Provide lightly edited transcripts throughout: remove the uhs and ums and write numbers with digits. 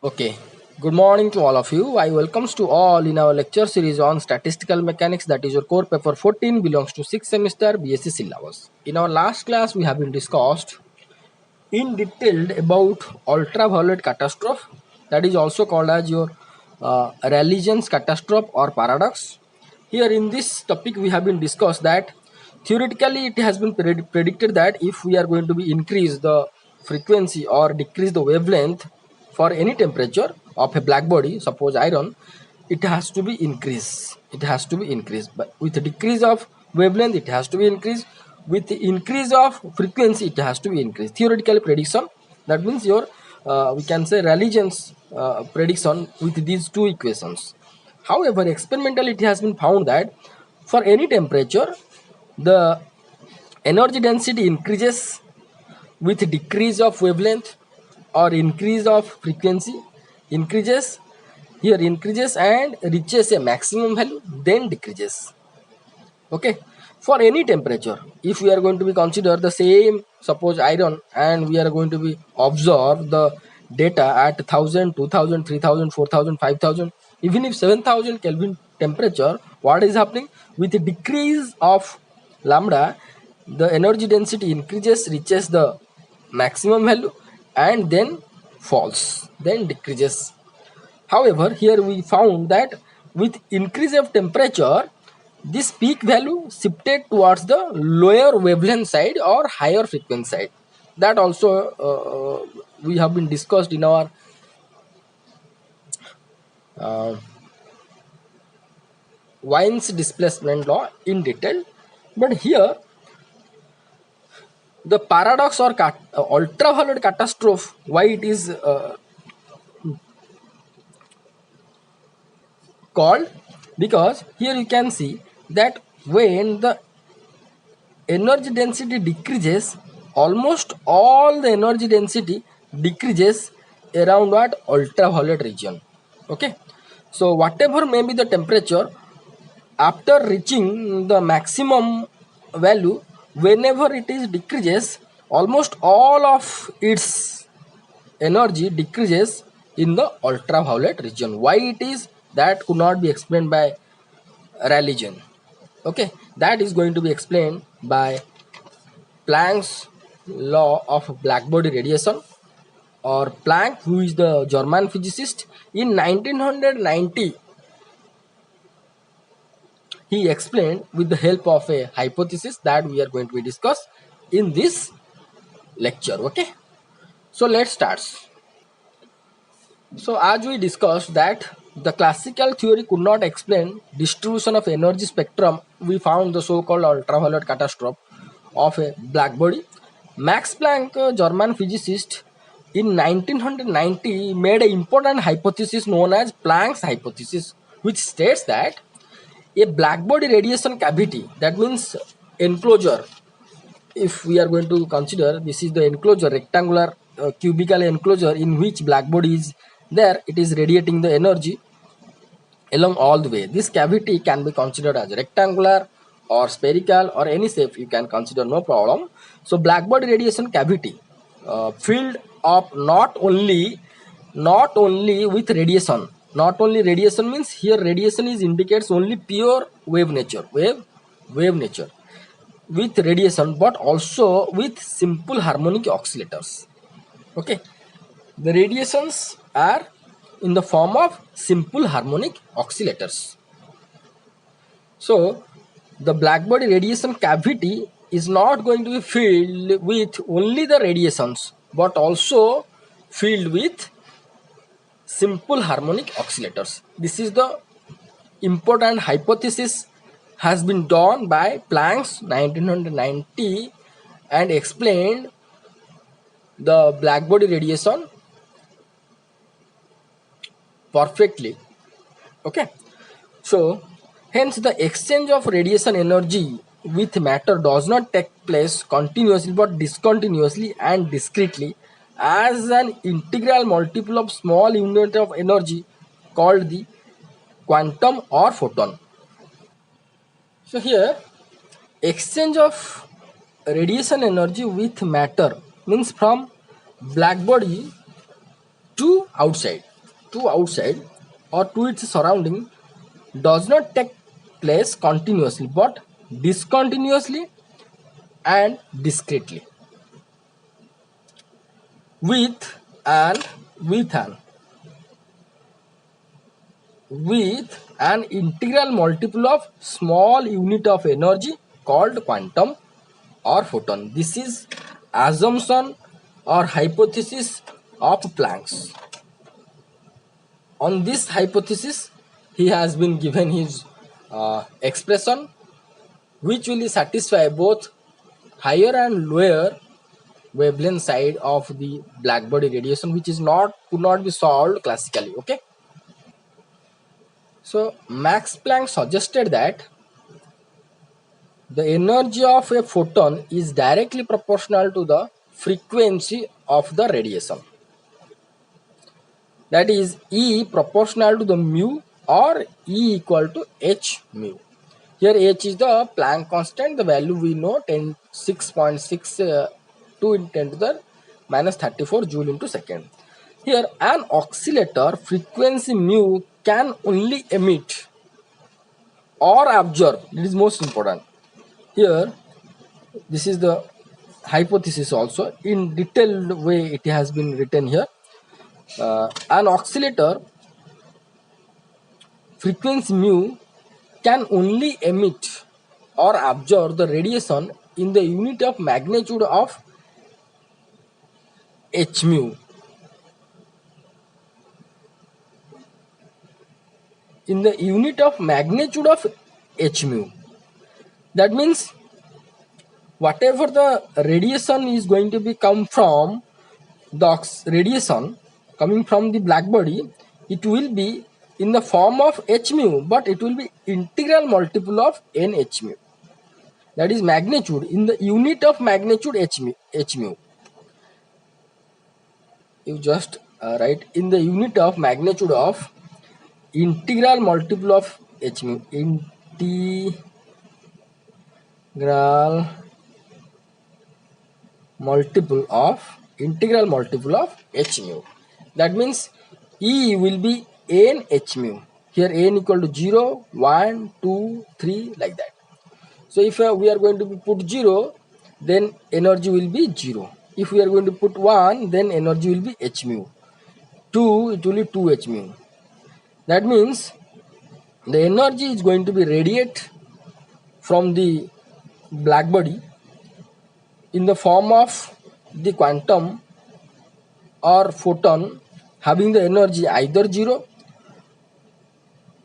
Okay, good morning to all of you. I welcomes to all in our lecture series on statistical mechanics, that is your core paper 14, belongs to 6th semester BSc syllabus. In our last class we have been discussed in detail about ultraviolet catastrophe, that is also called as your Rayleigh's catastrophe or paradox. Here in this topic we have been discussed that theoretically it has been predicted that if we are going to be increase the frequency or decrease the wavelength for any temperature of a black body, suppose iron, it has to be increased, but with the decrease of wavelength it has to be increased, with the increase of frequency it has to be increased. Theoretical prediction, that means your we can say Rayleigh's prediction with these two equations. However, experimentally it has been found that for any temperature the energy density increases with decrease of wavelength or increase of frequency, increases increases and reaches a maximum value, then decreases. Okay, for any temperature, if we are going to be consider the same, suppose iron, and we are going to be observe the data at 1000, 2000, 3000, 4000, 5000, even if 7000 Kelvin temperature, what is happening with the decrease of lambda, the energy density increases, reaches the maximum value, and then falls, then decreases. However, here we found that with increase of temperature, this peak value shifted towards the lower wavelength side or higher frequency side. That also we have been discussed in our uh, Wien's displacement law in detail. But here the paradox or ultraviolet catastrophe, why it is called, because here you can see that when the energy density decreases, almost all the energy density decreases around what ultraviolet region. Okay, so whatever may be the temperature, after reaching the maximum value, whenever it is decreases, almost all of its energy decreases in the ultraviolet region. Why it is, that could not be explained by Rayleigh. Okay, that is going to be explained by Planck's law of blackbody radiation, or Planck, who is the German physicist. In 1990, he explained with the help of a hypothesis that we are going to be discuss in this lecture. Okay, so let's start. So as we discussed that the classical theory could not explain distribution of energy spectrum, we found the so-called ultraviolet catastrophe of a black body. Max Planck, a German physicist, in 1990 made an important hypothesis known as Planck's hypothesis, which states that a black body radiation cavity, that means enclosure, if we are going to consider this is the enclosure, rectangular cubical enclosure in which black body is there, it is radiating the energy along all the way. This cavity can be considered as rectangular or spherical or any shape you can consider, no problem. So black body radiation cavity filled up not only with radiation, not only radiation means here radiation is indicates only pure wave nature with radiation, but also with simple harmonic oscillators. Okay, the radiations are in the form of simple harmonic oscillators. So the black body radiation cavity is not going to be filled with only the radiations, but also filled with simple harmonic oscillators. This is the important hypothesis has been done by Planck's 1990 and explained the black body radiation perfectly. Okay, so hence the exchange of radiation energy with matter does not take place continuously but discontinuously and discretely as an integral multiple of small unit of energy called the quantum or photon. So here exchange of radiation energy with matter means from black body to outside. to outside or to its surrounding does not take place continuously but discontinuously and discretely with and with an with an integral multiple of small unit of energy called quantum or photon. This is assumption or hypothesis of Planck's. On this hypothesis, he has been given his expression which will satisfy both higher and lower wavelength side of the black body radiation, which is not could not be solved classically. Okay, so Max Planck suggested that the energy of a photon is directly proportional to the frequency of the radiation, that is E proportional to the mu or E equal to h mu. Here h is the Planck constant, the value we know 6.62 in 10 to the minus 34 joule into second. Here an oscillator frequency mu can only emit or absorb, it is most important. Here this is the hypothesis also, in detailed way it has been written here. An oscillator frequency mu can only emit or absorb the radiation in the unit of magnitude of h mu. In the unit of magnitude of h mu. That means whatever the radiation is going to be come from the radiation coming from the black body, it will be in the form of h mu, but it will be integral multiple of n h mu. That is magnitude in the unit of magnitude h mu. You just write in the unit of magnitude of integral multiple of h mu. Integral multiple of h mu. That means E will be n h mu. Here n equal to 0, 1, 2, 3 like that. So if we are going to put 0, then energy will be 0. If we are going to put 1, then energy will be h mu. 2, it will be 2 h mu. That means the energy is going to be radiate from the black body in the form of the quantum or photon having the energy either 0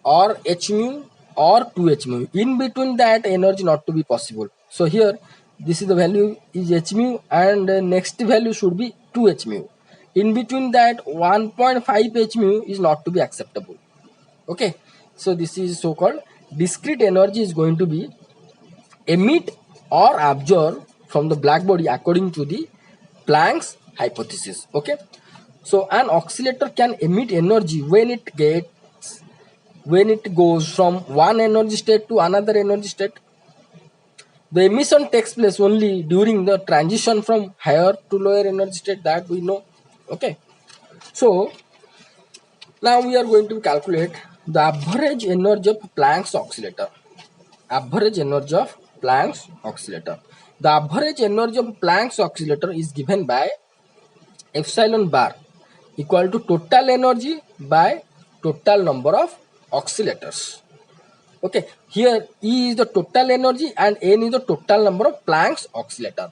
or h mu or 2 h mu. In between that energy not to be possible. So here this is the value is h mu and next value should be 2 h mu. In between that 1.5 h mu is not to be acceptable. Okay, so this is so called discrete energy is going to be emit or absorb from the black body according to the Planck's hypothesis. Okay, so an oscillator can emit energy when it goes from one energy state to another energy state. The emission takes place only during the transition from higher to lower energy state, that we know. Okay, so now we are going to calculate the average energy of Planck's oscillator. Average energy of Planck's oscillator. The average energy of Planck's oscillator is given by epsilon bar equal to total energy by total number of oscillators. Okay, here E is the total energy and N is the total number of Planck's oscillator.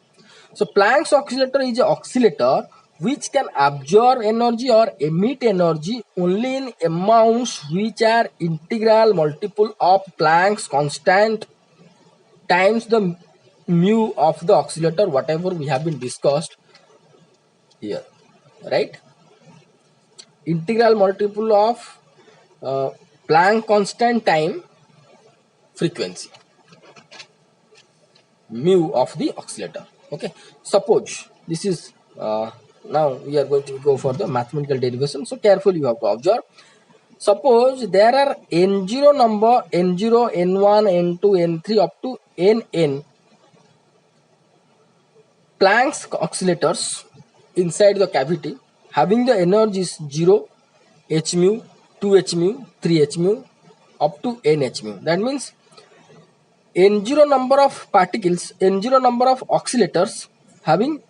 So Planck's oscillator is an oscillator which can absorb energy or emit energy only in amounts which are integral multiple of Planck's constant times the mu of the oscillator, whatever we have been discussed here, right? Integral multiple of Planck constant time frequency mu of the oscillator. Okay, suppose this is now we are going to go for the mathematical derivation, so carefully you have to observe. Suppose there are n0 number, n0, n1, n2, n3 up to nn Planck's oscillators inside the cavity having the energies 0, h mu, 2h mu, 3h mu up to nh mu. That means n0 number of particles, n0 number of oscillators having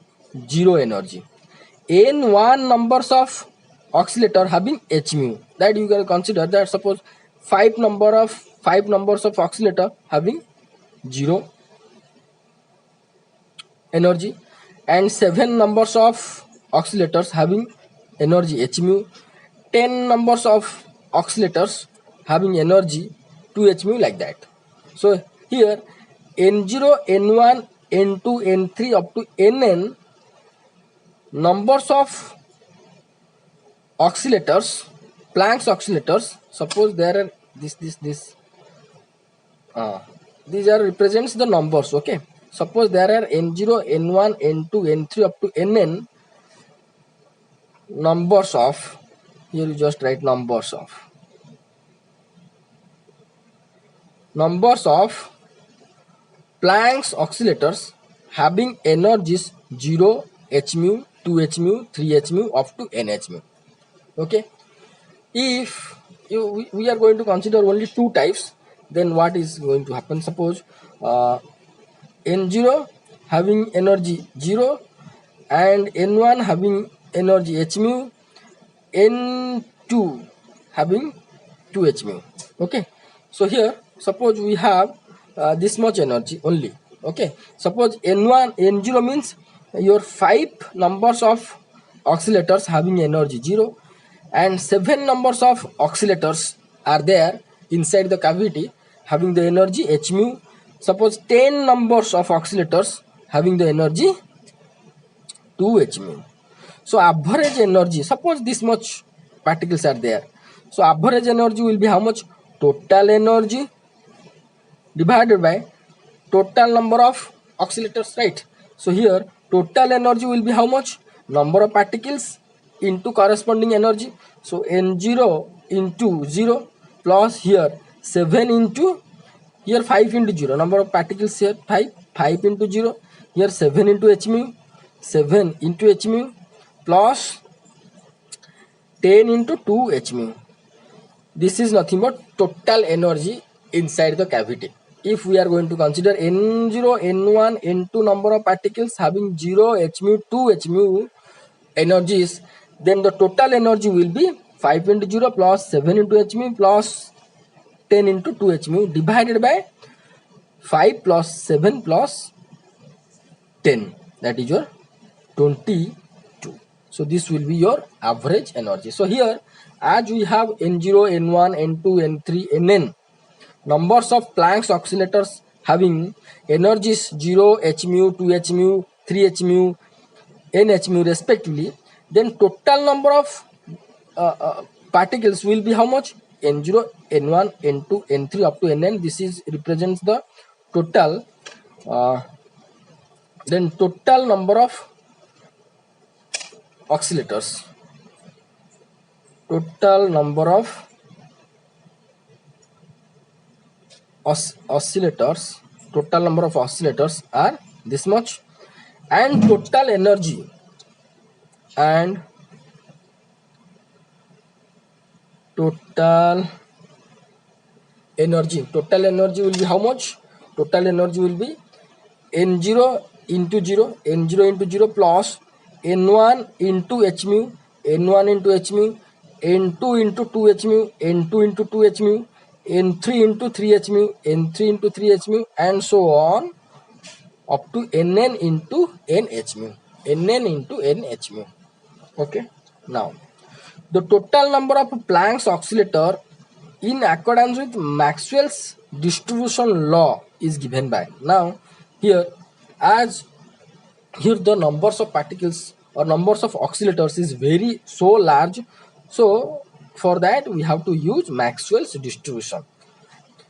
zero energy, n1 numbers of oscillator having h mu. That you can consider that suppose five numbers of oscillator having zero energy and 7 numbers of oscillators having energy h mu, 10 numbers of oscillators having energy 2h mu, like that. So here n0, n1, n2, n3 up to nn numbers of oscillators, Planck's oscillators, suppose there are this these are represents the numbers. Okay, suppose there are n0, n1, n2, n3 up to nn numbers of, here you just write numbers of Planck's oscillators having energies 0, h mu, 2h mu, 3h mu up to nh mu. Okay, if we are going to consider only two types, then what is going to happen? Suppose n0 having energy 0 and n1 having energy h mu, n2 having 2h mu. Okay, so here suppose we have this much energy only. Okay, suppose n0 means your 5 numbers of oscillators having energy 0 and 7 numbers of oscillators are there inside the cavity having the energy h mu. Suppose 10 numbers of oscillators having the energy 2h mu. So average energy, suppose this much particles are there, so average energy will be how much? Total energy divided by total number of oscillators, right? So here total energy will be how much? Number of particles into corresponding energy. So n0 into 0 plus here 7 into, here 5 into 0, number of particles here 5 into 0, here 7 into h mu, 7 into h mu plus 10 into 2 h mu. This is nothing but total energy inside the cavity. If we are going to consider n0, n1, n2 number of particles having 0 h mu, 2 h mu energies, then the total energy will be 5 into 0 plus 7 into h mu plus 10 into 2 h mu divided by 5 plus 7 plus 10, that is your 22. So this will be your average energy. So here as we have n0, n1, n2, n3, nn numbers of Planck's oscillators having energies 0, h mu, 2h mu, 3h mu, nh mu respectively, then total number of particles will be how much? n0, n1, n2, n3 up to nn. This is represents the total. Then total number of oscillators. Total number of oscillators. Total number of oscillators are this much, and total energy total energy will be how much? Total energy will be n0 into 0, n0 into 0 plus n1 into h mu, n1 into h mu, n2 into 2h mu, n2 into 2h mu, n3 into 3h mu, n3 into 3h mu, and so on up to nn into nh mu, nn into nh mu. Okay, now the total number of Planck's oscillator in accordance with Maxwell's distribution law is given by. Now here the numbers of particles or numbers of oscillators is very so large, so for that we have to use Maxwell's distribution.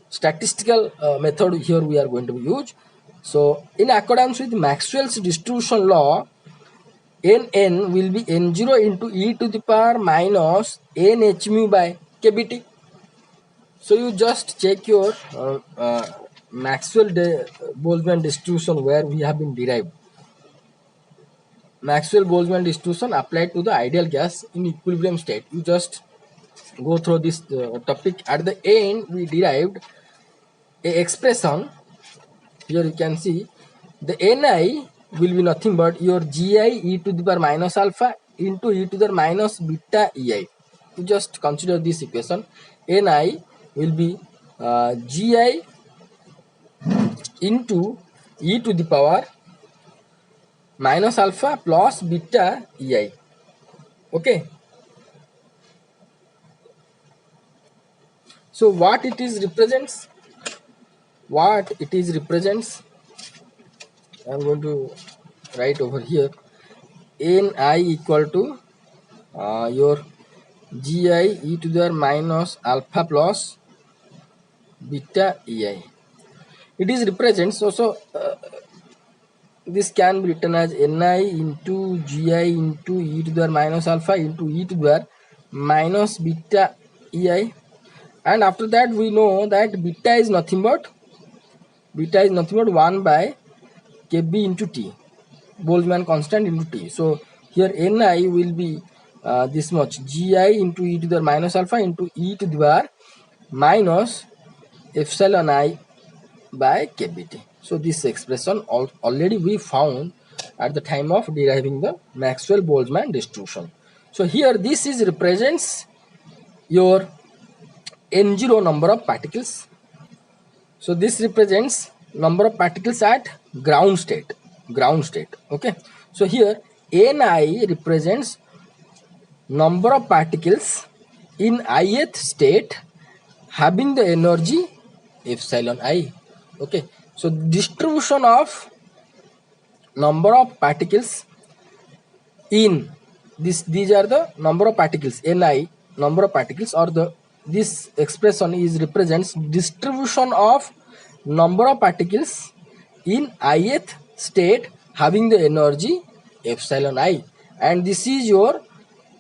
Statistical method here we are going to use. So in accordance with Maxwell's distribution law, nn will be n0 into e to the power minus nh mu by kbt. So you just check your Maxwell-Boltzmann distribution where we have been derived. Maxwell-Boltzmann distribution applied to the ideal gas in equilibrium state. You just go through this topic. At the end, we derived a expression. Here you can see the Ni will be nothing but your Gi e to the power minus alpha into e to the minus beta Ei. You just consider this equation. Ni will be Gi into e to the power minus alpha plus beta Ei. Okay. So what it is represents? What it is represents? I am going to write over here. Ni equal to your Gi e to the minus alpha plus beta Ei. It is represents also. This can be written as Ni into Gi into e to the minus alpha into e to the minus beta Ei. And after that we know that beta is nothing but 1 by kb into t, Boltzmann constant into t. So here Ni will be this much, Gi into e to the minus alpha into e to the minus epsilon I by kbt. So this expression already we found at the time of deriving the Maxwell-Boltzmann distribution. So here this is represents your n0 number of particles. So this represents number of particles at ground state. Okay. So here Ni represents number of particles in ith state having the energy epsilon I. Okay. So distribution of number of particles in these are the number of particles, Ni number of particles, or this expression is represents distribution of number of particles in ith state having the energy epsilon I, and this is your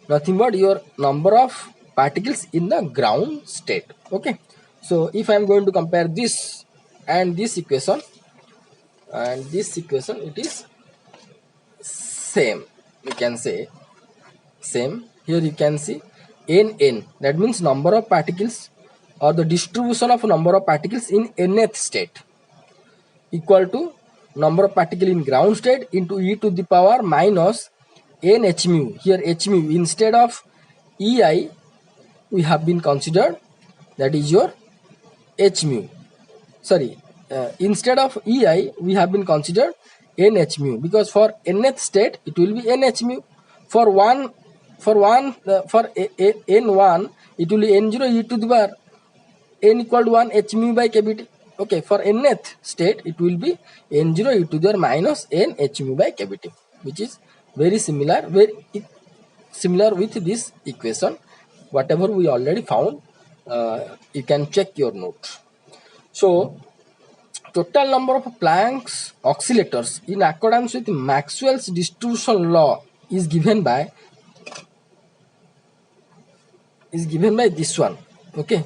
nothing but your number of particles in the ground state. Okay. So if I am going to compare this and this equation, it is same, we can say same. Here you can see N, that means number of particles or the distribution of number of particles in nth state equal to number of particles in ground state into e to the power minus n h mu. Here h mu instead of Ei we have been considered, that is your h mu. Sorry, instead of Ei we have been considered nh mu, because for nth state it will be nh mu. For n1 it will be n0 e to the power n equal to 1 h mu by kbt. Okay, for nth state it will be n0 e to the power minus n h mu by kbt, which is very similar with this equation. Whatever we already found, you can check your notes. So total number of Planck's oscillators in accordance with Maxwell's distribution law is given by this one. Okay,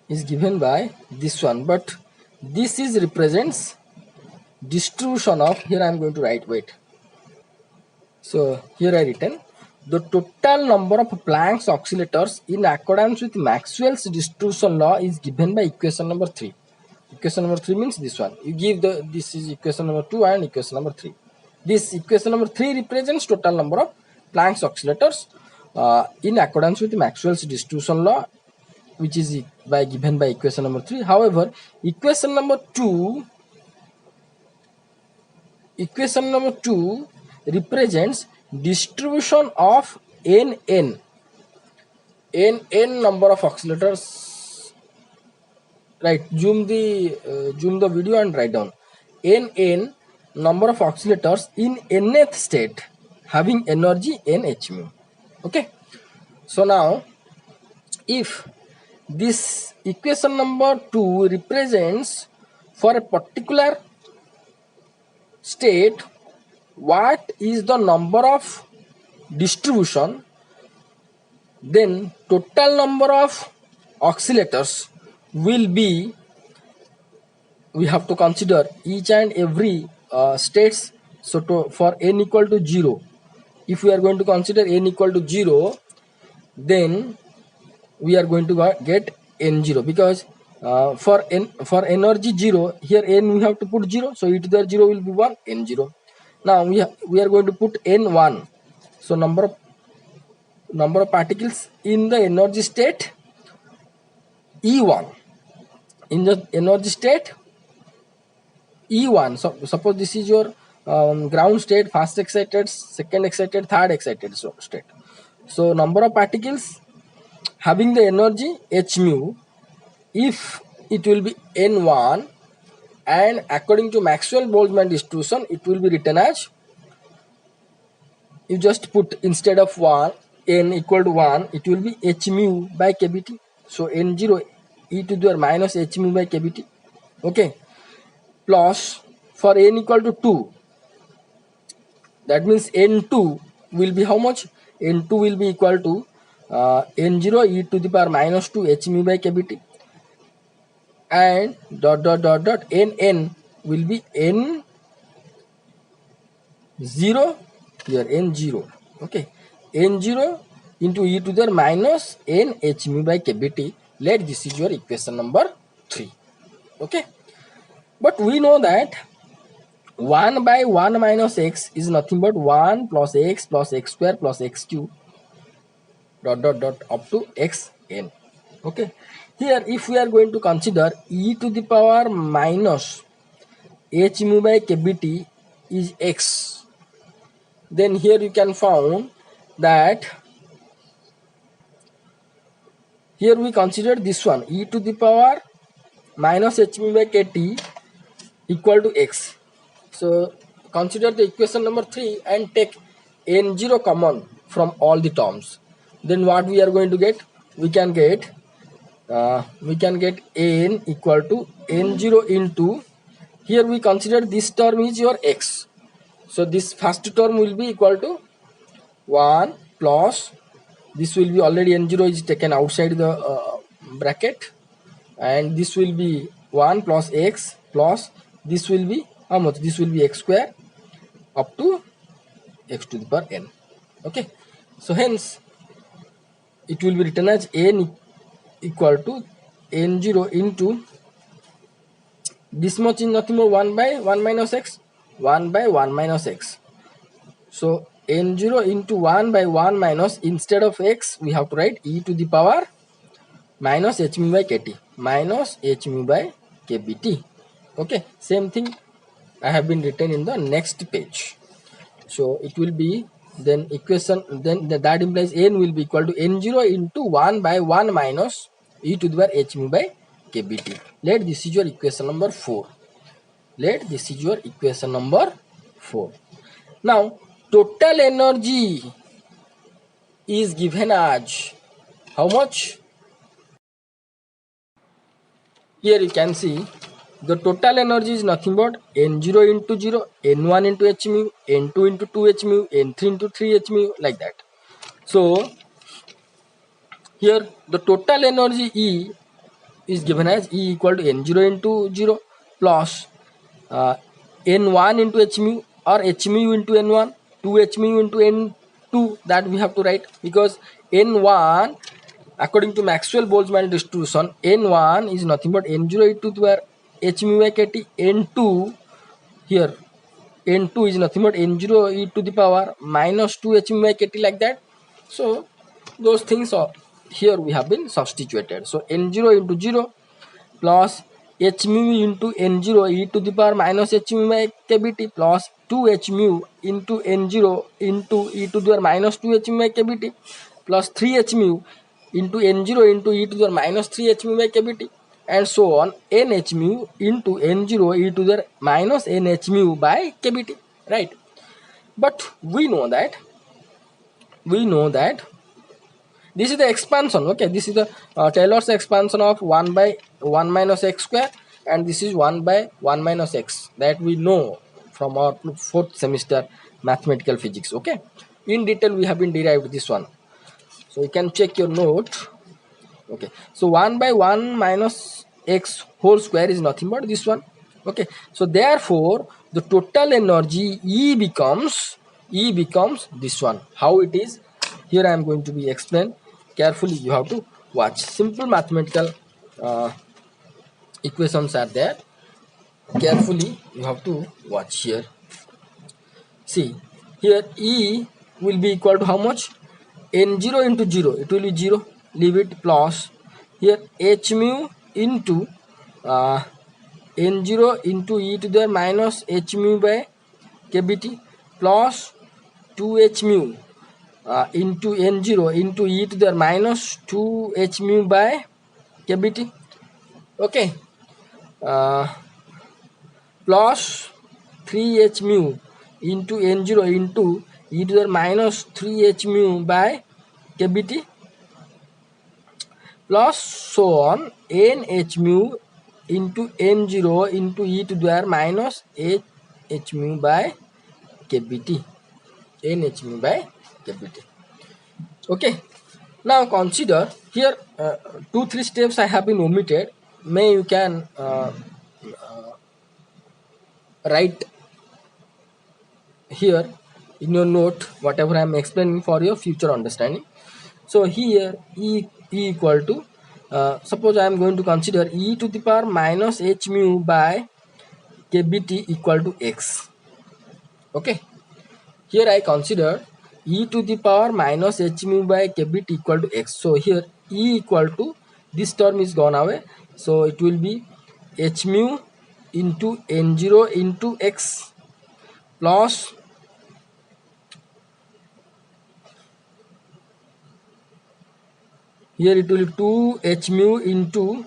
is given by this one, but this is represents distribution of, here I am going to write, wait. So here I written the total number of Planck's oscillators in accordance with Maxwell's distribution law is given by equation number 3. Equation number 3 means this one. You give this is equation number 2 and equation number 3. This equation number 3 represents total number of Planck's oscillators in accordance with Maxwell's distribution law, which is given by equation number 3. However, equation number 2 represents distribution of n number of oscillators. Right, zoom the video and write down n number of oscillators in nth state having energy nh mu. Okay. So now if this equation number 2 represents for a particular state what is the number of distribution, then total number of oscillators will be, we have to consider each and every states. So for n equal to 0, if we are going to consider n equal to 0, then we are going to get n0, because for energy 0, here n we have to put 0, so e to the 0 will be 1, n0. Now we are going to put n1, so number of particles in the energy state E1. In the energy state E1, so suppose this is your ground state, first excited, second excited, third excited state. So number of particles having the energy h mu, if it will be n1, and according to Maxwell-Boltzmann distribution, it will be written as, you just put instead of 1 n equal to 1, it will be h mu by kBt. So n0 e to the minus h mu by kBt. Okay, plus for n equal to 2, that means n2 will be how much? N2 will be equal to n0 e to the power minus 2 h mu by kBt, and nn will be n0 here, n0. Okay, n0 into e to the minus n h mu by kBt. Let this is your equation number 3. Okay, but we know that 1 by 1 minus x is nothing but 1 plus x square plus x cube up to xn. Okay, here if we are going to consider e to the power minus h mu by kBt is x, then here you can found that here we consider this one, e to the power minus h mu by kt equal to x. So consider the equation number 3 and take n0 common from all the terms. Then what we are going to get? We can get n equal to n0 into, here we consider this term is your x. So this first term will be equal to 1 plus, this will be already n0 is taken outside the bracket, and this will be 1 plus x plus this will be how much? This will be x square up to x to the power n. Okay, so hence it will be written as n equal to n0 into this much is nothing more 1 by 1 minus x, 1 by 1 minus x. So n0 into 1 by 1 minus, instead of x we have to write e to the power minus h mu by kt, minus h mu by kBt. Okay, same thing I have been written in the next page. So it will be then equation, then that implies n will be equal to n0 into 1 by 1 minus e to the power h mu by kBt. Let this is your equation number 4. Let this is your equation number 4. Now total energy is given as how much? Here you can see the total energy is nothing but n0 into 0, n1 into h mu, n2 into 2 h mu, n3 into 3 h mu, like that. So here the total energy E is given as E equal to n0 into 0 plus n1 into h mu or h mu into n1, 2 h mu into n2, that we have to write, because n1 according to Maxwell-Boltzmann distribution, n1 is nothing but n0 into the h mu by kt, n2 here n2 is nothing but n0 e to the power minus 2 h mu by kt, like that. So those things are here we have been substituted. So n0 into 0 plus h mu into n0 e to the power minus h mu by kBt plus 2 h mu into n0 into e to the power minus 2 h mu by kBt plus 3 h mu into n0 into e to the power minus 3 h mu by kBt, and so on, nh mu into n0 e to the minus nh mu by kBt, right? But we know that this is the expansion. Okay, this is the Taylor's expansion of 1 by 1 minus x square, and this is 1 by 1 minus x, that we know from our 4th semester mathematical physics. Okay, in detail we have been derived this one, so you can check your note. Okay, so 1 by 1 minus x whole square is nothing but this one. Okay, so therefore the total energy E becomes this one. How it is? Here I am going to be explained carefully. You have to watch. Simple mathematical equations are there. Carefully you have to watch here. See here, E will be equal to how much? N0 into 0, it will be 0, leave it, plus here h mu into n0 into e to the minus h mu by kbt plus 2h mu into n0 into e to the minus 2h mu by kbt. Okay, plus 3h mu into n0 into e to the minus 3h mu by kbt plus so on nh mu into n0 into e to the minus h mu by kbt, nh mu by kbt. Okay, now consider here 2-3 steps I have been omitted. May you can write here in your note whatever I am explaining for your future understanding. So here e equal to suppose I am going to consider e to the power minus h mu by kbt equal to x. Okay, here I consider e to the power minus h mu by kbt equal to x. So here e equal to, this term is gone away, so it will be h mu into n0 into x plus here it will be 2 h mu into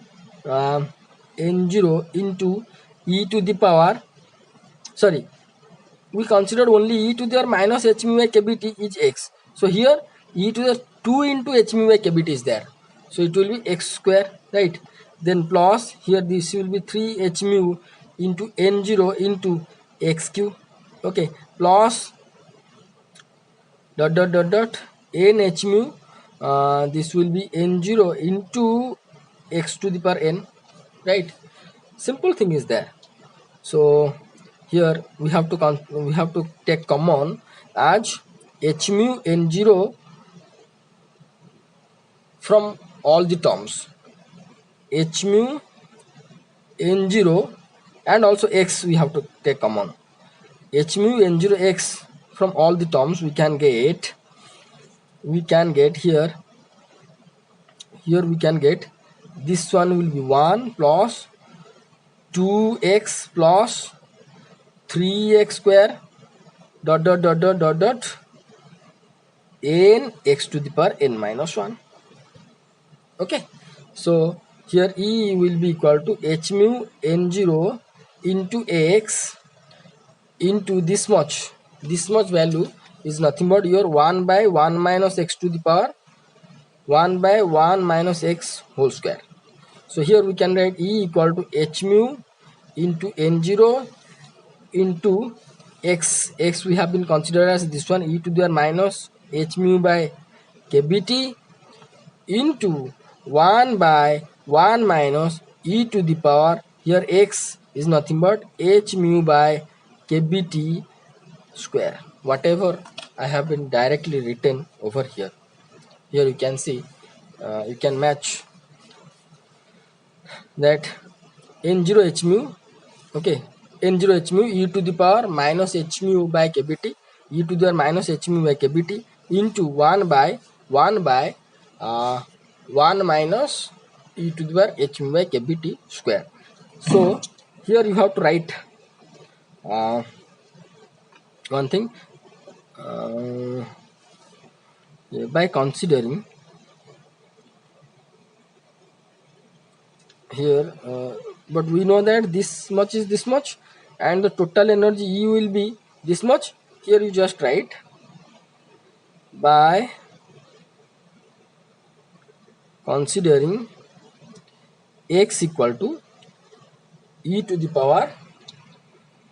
n0 into e to the power, sorry, we considered only e to the minus h mu by kbt is x. So here e to the 2 into h mu by kbt is there, so it will be x square, right? Then plus here this will be 3 h mu into n0 into x cube. Okay, plus dot dot dot dot n h mu, this will be n0 into x to the power n, right? Simple thing is there. So here we have to take common as h mu n0 from all the terms, h mu n0 and also x we have to take common. H mu n0 x from all the terms we can get here we can get this one will be 1 plus 2x plus 3x square dot dot dot dot dot dot n x to the power n minus 1. Okay, so here e will be equal to h mu n0 into x into this much value is nothing but your 1 by 1 minus x to the power 1 by 1 minus x whole square. So here we can write e equal to h mu into n0 into x we have been considered as this one, e to the minus h mu by kbt into 1 by 1 minus e to the power, here x is nothing but h mu by kbt square, whatever I have been directly written over here. Here you can see, you can match that n0 h mu, okay, n0 h mu e to the power minus h mu by kbt, e to the minus h mu by kbt into 1 by 1 minus e to the power h mu by kbt square. So here you have to write one thing, by considering here, but we know that this much is this much and the total energy E will be this much. Here you just write by considering x equal to e to the power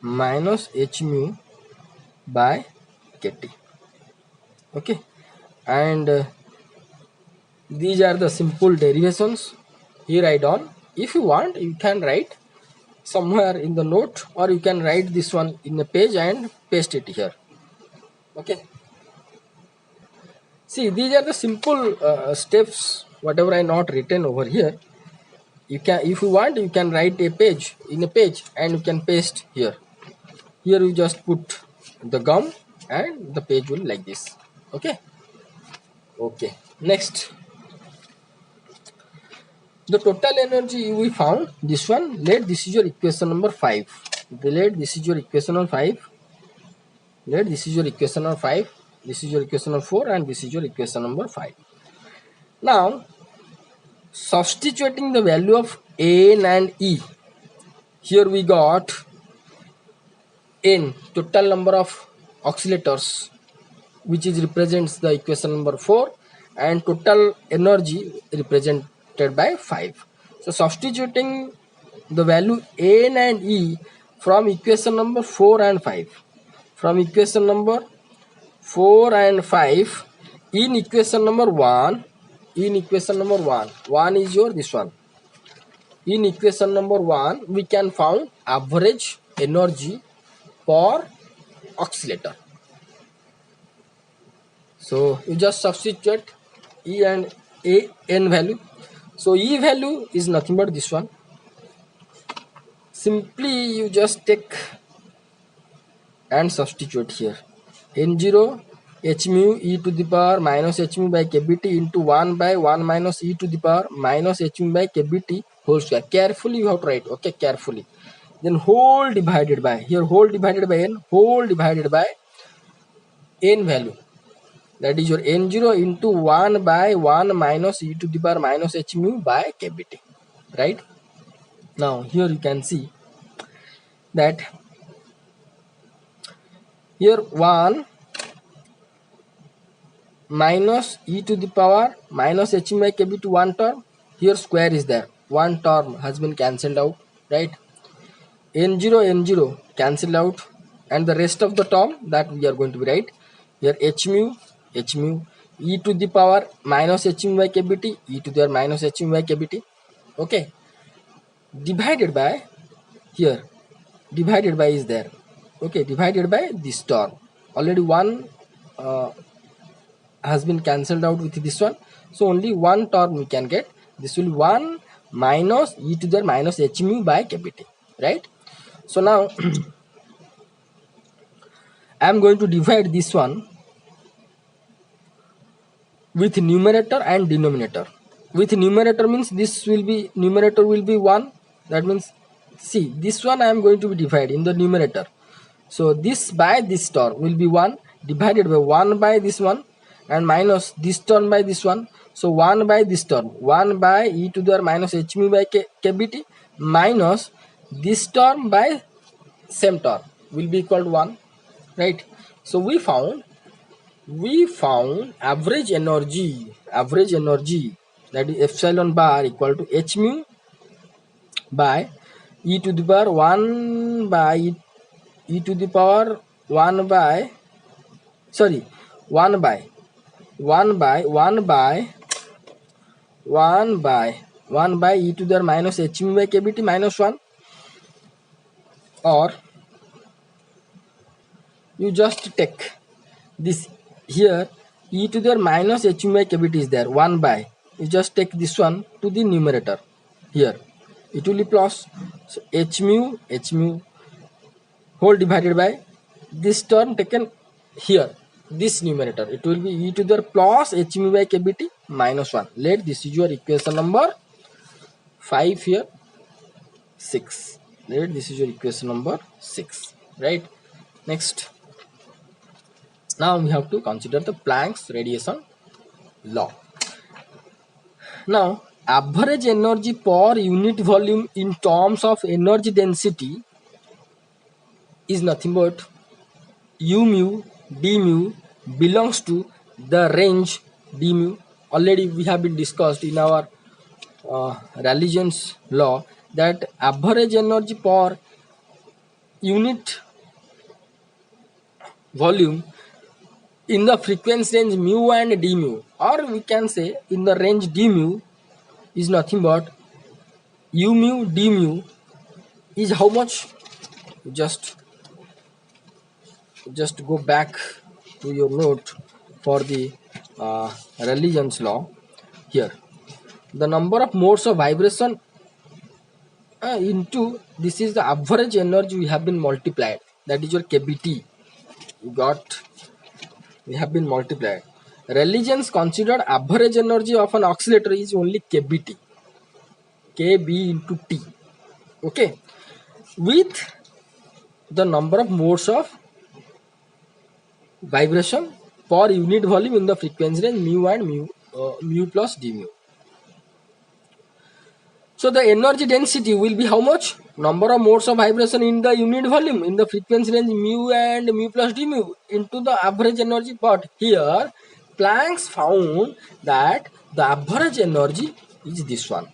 minus h mu by kt. Okay, and these are the simple derivations. Here I done. If you want, you can write somewhere in the note, or you can write this one in a page and paste it here. Okay, see, these are the simple steps whatever I not written over here, you can, if you want, you can write a page in a page and you can paste here. Here you just put the gum and the page will like this. Okay. Next, the total energy we found this one. Let this is your equation number 5. Let this is your equation number 5. Let this is your equation number 5. This is your equation number 4 and this is your equation number 5. Now substituting the value of N and E. Here we got N, total number of oscillators, which is represents the equation number 4, and total energy represented by 5. So substituting the value N and E from equation number 4 and 5. From equation number 4 and 5 in equation number 1. In equation number 1 is your this one. In equation number 1 we can found average energy per oscillator. So you just substitute E and N value. So E value is nothing but this one. Simply you just take and substitute here. N0 h mu e to the power minus h mu by kBt into 1 by 1 minus e to the power minus h mu by kBt whole square. Carefully you have to write, okay, carefully. Then whole divided by, here whole divided by n, whole divided by n value. That is your n0 into 1 by 1 minus e to the power minus h mu by kBt. Right? Now here you can see that here 1 minus e to the power minus h mu by kBt, one term, here square is there, one term has been cancelled out, right? n0 cancelled out, and the rest of the term that we are going to be write here h mu e to the power minus h mu by kBt, e to the power minus h mu by kBt, okay, divided by, here divided by is there, okay, divided by this term. Already one has been cancelled out with this one, so only one term we can get. This will be 1 minus e to the minus h mu by kBt, right? So now I am going to divide this one with numerator and denominator. With numerator means this will be, numerator will be 1, that means see this one I am going to be divided in the numerator. So this by this term will be 1 divided by 1 by this one, and minus this term by this one. So 1 by this term, 1 by e to the minus h mu by kBt minus this term by same term will be equal to 1, right? So we found average energy that is epsilon bar equal to h mu by e to the power 1 by e to the power 1 by 1 by 1 by e to the minus h mu by kBt minus 1, or you just take this, here e to the minus h mu by kBt is there, 1 by, you just take this one to the numerator, here it will be plus, so h mu whole divided by this term taken here, this numerator, it will be e to the plus h mu by kBt minus 1. Let this is your equation number 5 here, 6. Let this is your equation number 6, right? Next, now we have to consider the Planck's radiation law. Now average energy per unit volume in terms of energy density is nothing but u mu d mu belongs to the range d mu. Already we have been discussed in our Rayleigh's law that average energy per unit volume in the frequency range mu and d mu, or we can say in the range d mu, is nothing but u mu d mu is how much? Just go back to your note for the Rayleigh's law here. the number of modes of vibration into this is the average energy we have been multiplied, that is your kBt. You got, we have been multiplied. Religions considered average energy of an oscillator is only kBt, kb into t, okay, with the number of modes of vibration per unit volume in the frequency range mu and mu plus d mu. So the energy density will be how much? Number of modes of vibration in the unit volume in the frequency range mu and mu plus d mu into the average energy. But here Planck's found that the average energy is this one.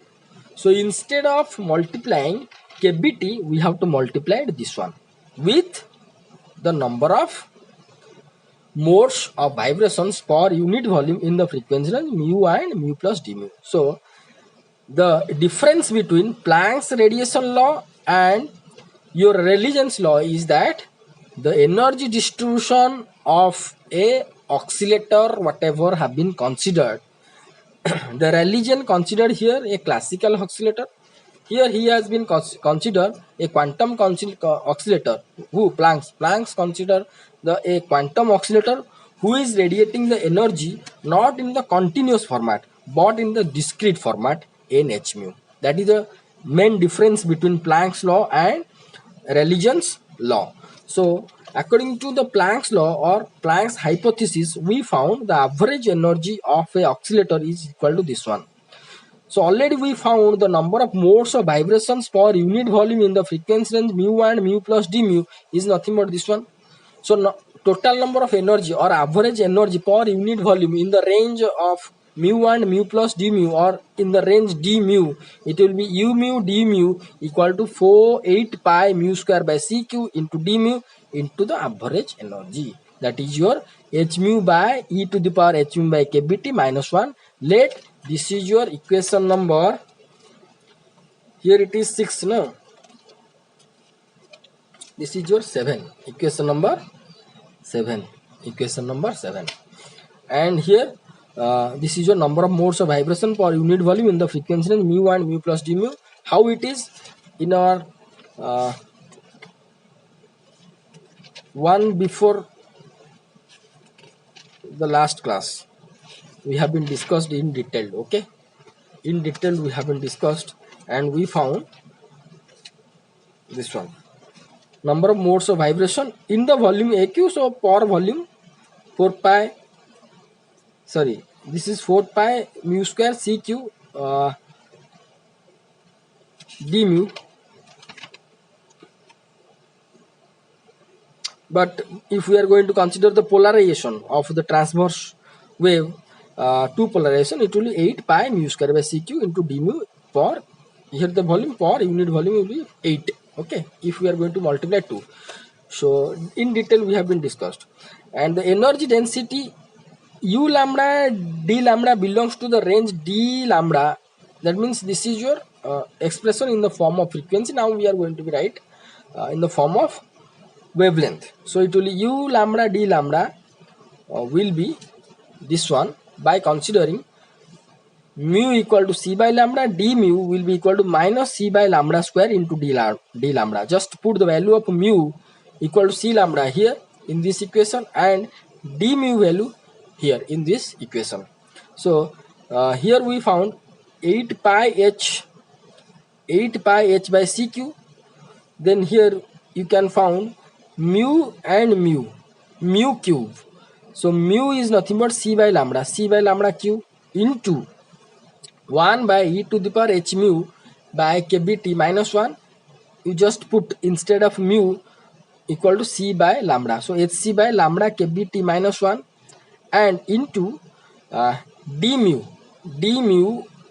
So instead of multiplying kBt, we have to multiply this one with the number of modes of vibrations per unit volume in the frequency range mu and mu plus d mu. So the difference between Planck's radiation law and your religion's law is that the energy distribution of a oscillator whatever have been considered. The religion considered here a classical oscillator. Here he has been considered a quantum oscillator. Who? Planck's consider a quantum oscillator who is radiating the energy not in the continuous format but in the discrete format in h mu. That is the main difference between Planck's law and religion's law. So according to the Planck's law or Planck's hypothesis, we found the average energy of a oscillator is equal to this one. So already we found the number of modes of vibrations per unit volume in the frequency range mu and mu plus d mu is nothing but this one. So total number of energy or average energy per unit volume in the range of mu and mu plus d mu or in the range d mu, it will be u mu d mu equal to 8 pi mu square by cq into d mu into the average energy. That is your h mu by e to the power h mu by kBt minus 1. Let this is your equation number. Here it is 6, no? This is your 7. Equation number 7. Equation number 7. And here this is your number of modes of vibration per unit volume in the frequency range mu and mu plus d mu. How it is in our one before the last class we have been discussed in detail, okay, in detail we have been discussed and we found this one, number of modes of vibration in the volume aq. So per volume 4 pi, sorry, this is 4 pi mu square cq d mu. But if we are going to consider the polarization of the transverse wave, two polarization, it will be 8 pi mu square by cq into d mu per, here the volume per unit volume will be 8, okay, if we are going to multiply 2. So in detail we have been discussed. And the energy density u lambda d lambda belongs to the range d lambda. That means this is your expression in the form of frequency. Now we are going to be write in the form of wavelength. So it will be u lambda d lambda will be this one by considering mu equal to c by lambda, d mu will be equal to minus c by lambda square into d lambda. Just put the value of mu equal to c lambda here in this equation and d mu value here in this equation. So here we found 8 pi h by cq. Then here you can found mu and mu cube. So mu is nothing but c by lambda cube into 1 by e to the power h mu by kBt minus 1. You just put instead of mu equal to c by lambda. So hc by lambda kBt minus 1 and into d mu.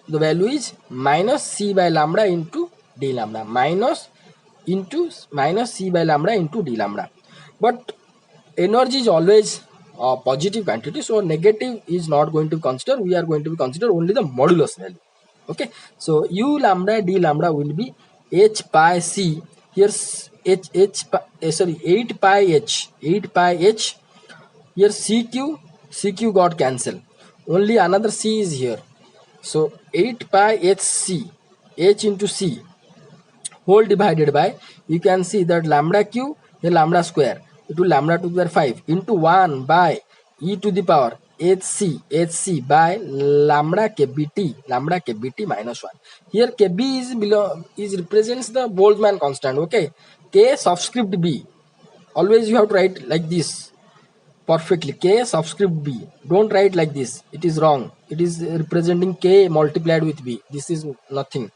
The value is minus c by lambda into d lambda, minus c by lambda into d lambda. But energy is always a positive quantity, so negative is not going to consider. We are going to consider only the modulus value, okay. So u lambda d lambda will be h pi c. Here 8 pi h. Here cq got cancelled, only another c is here. So 8 pi hc, h into c whole divided by, you can see that lambda q, a lambda square, into lambda to the power 5 into 1 by e to the power hc by lambda k bt minus 1. Here kb is represents the Boltzmann constant. Okay, k subscript b, always you have to write like this perfectly, k subscript b. Don't write like this, it is wrong. It is representing k multiplied with b. This is nothing.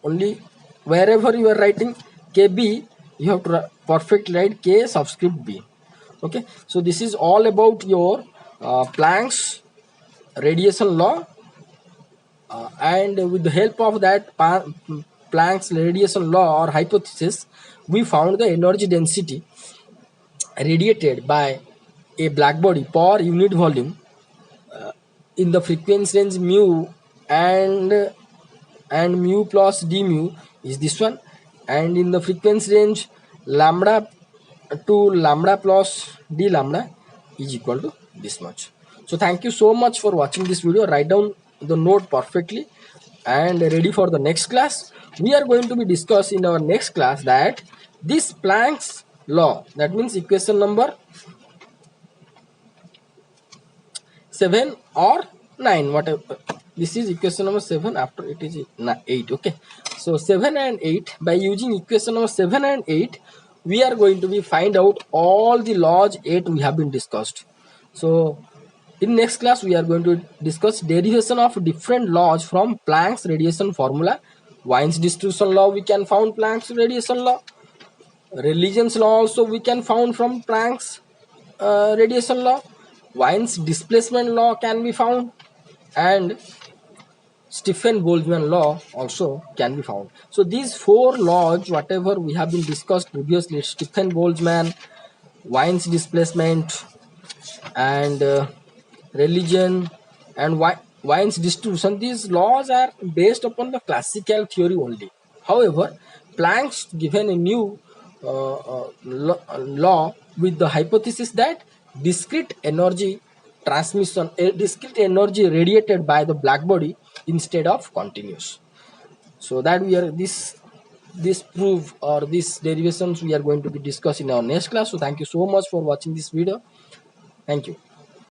Only wherever you are writing kb, you have to perfectly write k subscript b. Okay, so this is all about your Planck's radiation law, and with the help of that Planck's radiation law or hypothesis, we found the energy density radiated by a black body per unit volume in the frequency range mu, and mu plus d mu is this one, and in the frequency range lambda to lambda plus d lambda is equal to this much. So thank you so much for watching this video. Write down the note perfectly and ready for the next class. We are going to be discussing in our next class that this Planck's law, that means equation number 7 or 9, whatever. This is equation number 7, after it is 8. Okay, so 7 and 8, by using equation number 7 and 8, we are going to be find out all the laws 8 we have been discussed. So in next class we are going to discuss derivation of different laws from Planck's radiation formula. Wien's distribution law we can found Planck's radiation law. Religions law also we can found from Planck's radiation law. Wien's displacement law can be found, and Stefan Boltzmann law also can be found. So these 4 laws, whatever we have been discussed previously, Stefan Boltzmann, Wien's displacement, and religion, and Wien's distribution, these laws are based upon the classical theory only. However, Planck's given a new law with the hypothesis that discrete energy transmission, discrete energy radiated by the black body instead of continuous. So that we are this proof or these derivations we are going to be discussing in our next class. So thank you so much for watching this video. Thank you.